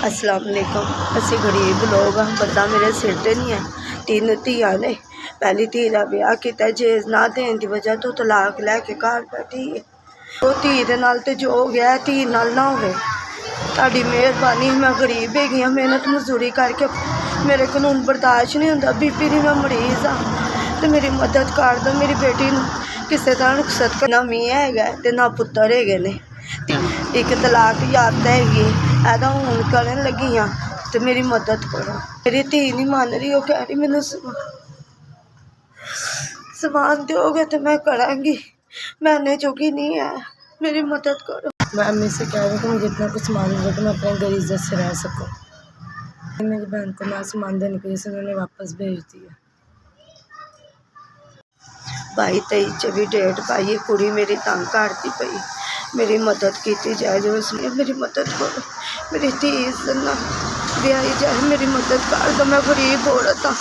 अस्सलाम वालेकुम। असी गरीब लोग हाँ, बंदा मेरे सिर ते नहीं है। 3 धियां ने। पहली धी का ब्याह किया, जेज ना देने की वजह तो तलाक लैके घर बैठी है। वो धी दे नाल ते जो हो गया धी नाल ना होवे। तुहाडी मेहरबानी, मैं गरीब हैगी हाँ, मेहनत मजदूरी करके मेरे को हूँ बर्दाश्त नहीं होंदा। बीपी दी मैं मरीज़ हाँ, तो मेरी मदद कर दो। मेरी बेटी किसी तरह रुखसत करना मी है ते ना पुत्तर है ने। एक तलाक याफ्ता हैगी, ऐदा हूँ करन लगी हाँ, तो मेरी मदद करो। मेरी धी नहीं मान रही, वो कह रही मैनू समान दोगे तो मैं करांगी, मैंने जोगी नहीं है, मेरी मदद करो। मैं अम्मी से कह रही हूँ कि मुझे इतना कुछ सामान दे कि मैं अपने घर इज्जत से रह सकूँ। मेरी बहन को मैं सामान देने की वजह से उन्होंने वापस भेज दिया। 22-23 डेट पाई, कुड़ी मेरी तंग करती पई, मेरी मदद की जाए। जो इसलिए मेरी मदद करो, मेरी धी ना ब्याही जाए, मेरी मदद कर दो। मैं गरीब औरत हाँ।